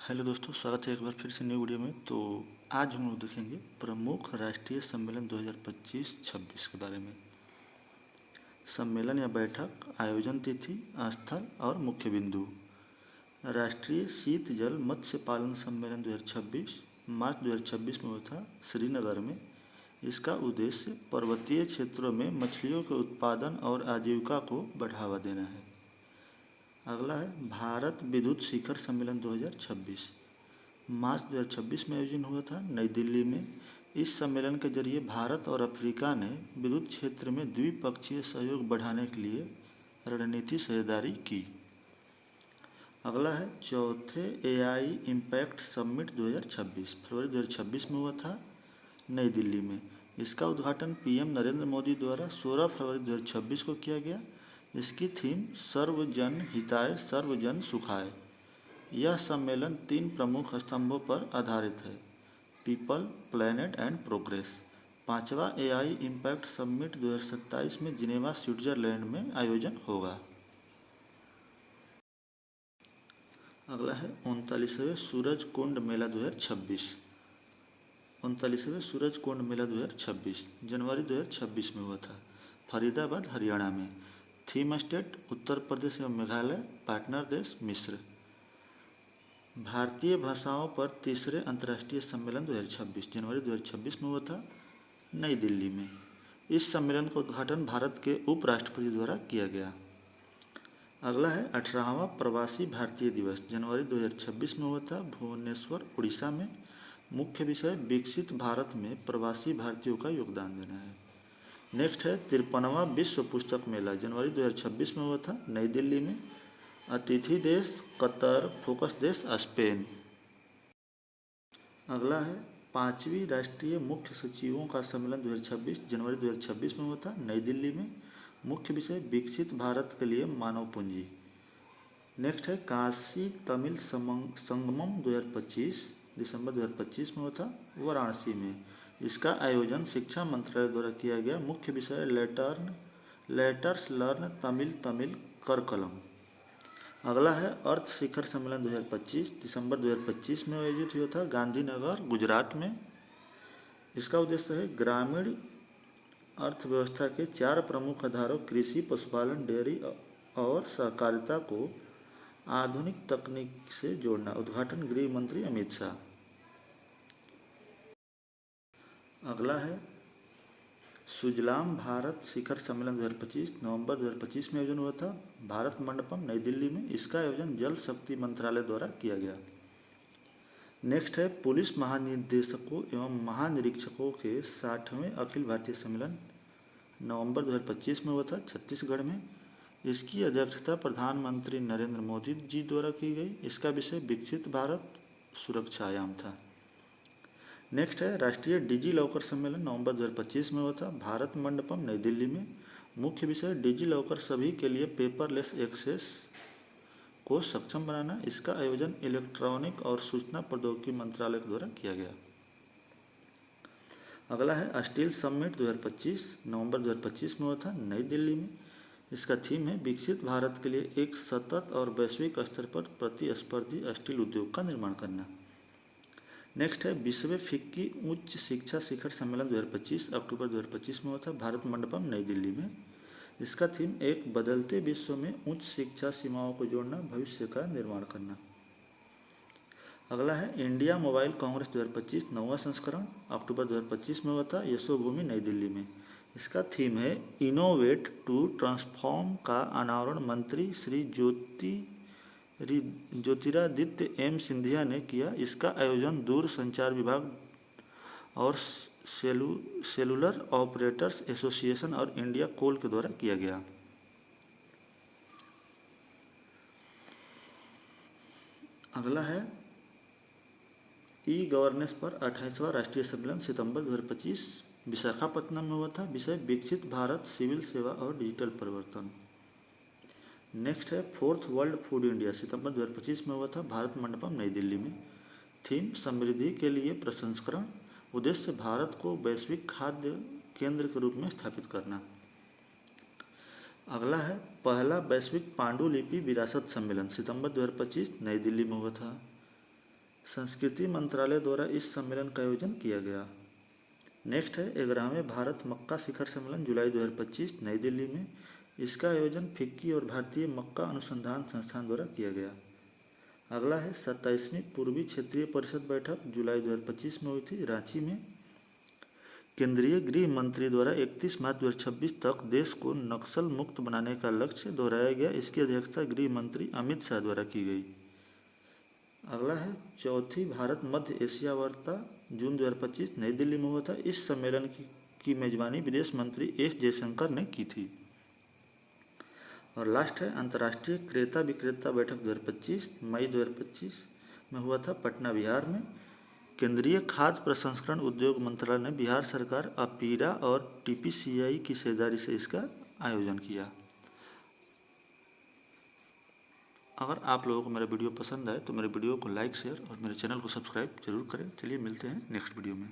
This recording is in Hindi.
हेलो दोस्तों, स्वागत है एक बार फिर से न्यू वीडियो में। तो आज हम लोग देखेंगे प्रमुख राष्ट्रीय सम्मेलन 2025-26 के बारे में। सम्मेलन या बैठक, आयोजन तिथि, स्थल और मुख्य बिंदु। राष्ट्रीय शीत जल मत्स्य पालन सम्मेलन 2026 मार्च 2026 में हुआ था श्रीनगर में। इसका उद्देश्य पर्वतीय क्षेत्रों में मछलियों के उत्पादन और आजीविका को बढ़ावा देना है। अगला है भारत विद्युत शिखर सम्मेलन 2026 मार्च 2026 में आयोजन हुआ था नई दिल्ली में। इस सम्मेलन के जरिए भारत और अफ्रीका ने विद्युत क्षेत्र में द्विपक्षीय सहयोग बढ़ाने के लिए रणनीति साझेदारी की। अगला है चौथे एआई इम्पैक्ट समिट 2026 फरवरी 2026 में हुआ था नई दिल्ली में। इसका उद्घाटन पीएम नरेंद्र मोदी द्वारा 16 फरवरी 2026 को किया गया। इसकी थीम सर्वजन हिताय सर्वजन सुखाय। यह सम्मेलन 3 प्रमुख स्तंभों पर आधारित है: पीपल, प्लैनेट एंड प्रोग्रेस। 5वां एआई इम्पैक्ट समिट 2027 में जिनेवा, स्विट्जरलैंड में आयोजन होगा। अगला है 39वें सूरज कुंड मेला 2026। 39वें सूरज कुंड मेला 2026 जनवरी 2026 में हुआ था फरीदाबाद, हरियाणा में। थीम स्टेट उत्तर प्रदेश एवं मेघालय, पार्टनर देश मिस्र। भारतीय भाषाओं पर तीसरे अंतर्राष्ट्रीय सम्मेलन 2026 जनवरी 2026 में हुआ था नई दिल्ली में। इस सम्मेलन का उद्घाटन भारत के उपराष्ट्रपति द्वारा किया गया। अगला है 18वां प्रवासी भारतीय दिवस जनवरी 2026 में हुआ था भुवनेश्वर, उड़ीसा में। मुख्य विषय विकसित भारत में प्रवासी भारतीयों का योगदान देना है। नेक्स्ट है 53वां विश्व पुस्तक मेला जनवरी 2026 में हुआ था नई दिल्ली में। अतिथि देश कतर, फोकस देश स्पेन। अगला है 5वीं राष्ट्रीय मुख्य सचिवों का सम्मेलन 2026 जनवरी 2026 में हुआ था नई दिल्ली में। मुख्य विषय विकसित भारत के लिए मानव पूंजी। नेक्स्ट है काशी तमिल संगमम 2025 दिसंबर 2025 में हुआ था वाराणसी में। इसका आयोजन शिक्षा मंत्रालय द्वारा किया गया। मुख्य विषय लेटर्स लर्न तमिल कर कलम। अगला है अर्थ शिखर सम्मेलन 2025 दिसंबर 2025 में आयोजित हुआ था गांधीनगर, गुजरात में। इसका उद्देश्य है ग्रामीण अर्थव्यवस्था के 4 प्रमुख आधारों कृषि, पशुपालन, डेयरी और सहकारिता को आधुनिक तकनीक से जोड़ना। उद्घाटन गृह मंत्री अमित शाह। अगला है सुजलाम भारत शिखर सम्मेलन 2025 नवंबर 2025 में आयोजन हुआ था भारत मंडपम, नई दिल्ली में। इसका आयोजन जल शक्ति मंत्रालय द्वारा किया गया। नेक्स्ट है पुलिस महानिदेशकों एवं महानिरीक्षकों के 60वें अखिल भारतीय सम्मेलन नवंबर 2025 में हुआ था छत्तीसगढ़ में। इसकी अध्यक्षता प्रधानमंत्री नरेंद्र मोदी जी द्वारा की गई। इसका विषय विकसित भारत सुरक्षायाम था। नेक्स्ट है राष्ट्रीय डिजी लॉकर सम्मेलन नवंबर 2025 में हुआ था भारत मंडपम, नई दिल्ली में। मुख्य विषय डिजी लॉकर सभी के लिए पेपरलेस एक्सेस को सक्षम बनाना। इसका आयोजन इलेक्ट्रॉनिक और सूचना प्रौद्योगिकी मंत्रालय द्वारा किया गया। अगला है स्टील समिट 2025 नवंबर 2025 में हुआ था नई दिल्ली में। इसका थीम है विकसित भारत के लिए एक सतत और वैश्विक स्तर पर प्रतिस्पर्धी स्टील उद्योग का निर्माण करना। नेक्स्ट है 20वें फिक्की उच्च शिक्षा शिखर सम्मेलन 2025 अक्टूबर 2025 में हुआ था भारत मंडपम, नई दिल्ली में। इसका थीम एक बदलते विश्व में उच्च शिक्षा सीमाओं को जोड़ना, भविष्य का निर्माण करना। अगला है इंडिया मोबाइल कांग्रेस 2025 9वां संस्करण अक्टूबर 2025 में हुआ था यशोभूमि, नई दिल्ली में। इसका थीम है इनोवेट टू ट्रांसफॉर्म का अनावरण मंत्री श्री ज्योतिरादित्य एम सिंधिया ने किया। इसका आयोजन दूरसंचार विभाग और सेलुलर ऑपरेटर्स एसोसिएशन और इंडिया कोल के द्वारा किया गया। अगला है ई गवर्नेंस पर 28वां राष्ट्रीय सम्मेलन सितंबर 2025 विशाखापत्तनम में हुआ था। विषय विकसित भारत, सिविल सेवा और डिजिटल परिवर्तन। नेक्स्ट है 4th वर्ल्ड फूड इंडिया सितंबर 2025 में हुआ था भारत मंडपम, नई दिल्ली में। थीम समृद्धि के लिए प्रसंस्करण। उद्देश्य भारत को वैश्विक खाद्य केंद्र के रूप में स्थापित करना। अगला है पहला वैश्विक पांडुलिपि विरासत सम्मेलन सितंबर 2025 नई दिल्ली में हुआ था। संस्कृति मंत्रालय द्वारा इस सम्मेलन का आयोजन किया गया। नेक्स्ट है 11वें भारत मक्का शिखर सम्मेलन जुलाई 2025 नई दिल्ली में। इसका आयोजन फिक्की और भारतीय मक्का अनुसंधान संस्थान द्वारा किया गया। अगला है 27वीं पूर्वी क्षेत्रीय परिषद बैठक जुलाई 2025 में हुई थी रांची में। केंद्रीय गृह मंत्री द्वारा 31 मार्च 2026 तक देश को नक्सल मुक्त बनाने का लक्ष्य दोहराया गया। इसकी अध्यक्षता गृह मंत्री अमित शाह द्वारा की गई। अगला है चौथी भारत मध्य एशिया वार्ता जून 2025 नई दिल्ली में हुआ था। इस सम्मेलन की मेजबानी विदेश मंत्री एस जयशंकर ने की थी। और लास्ट है अंतर्राष्ट्रीय क्रेता विक्रेता बैठक 2025 मई 2025 में हुआ था पटना बिहार में। केंद्रीय खाद्य प्रसंस्करण उद्योग मंत्रालय ने बिहार सरकार अपीरा और टीपीसीआई की साझेदारी से इसका आयोजन किया। अगर आप लोगों को मेरा वीडियो पसंद आए तो मेरे वीडियो को लाइक शेयर और मेरे चैनल को सब्सक्राइब जरूर करें। चलिए मिलते हैं नेक्स्ट वीडियो में।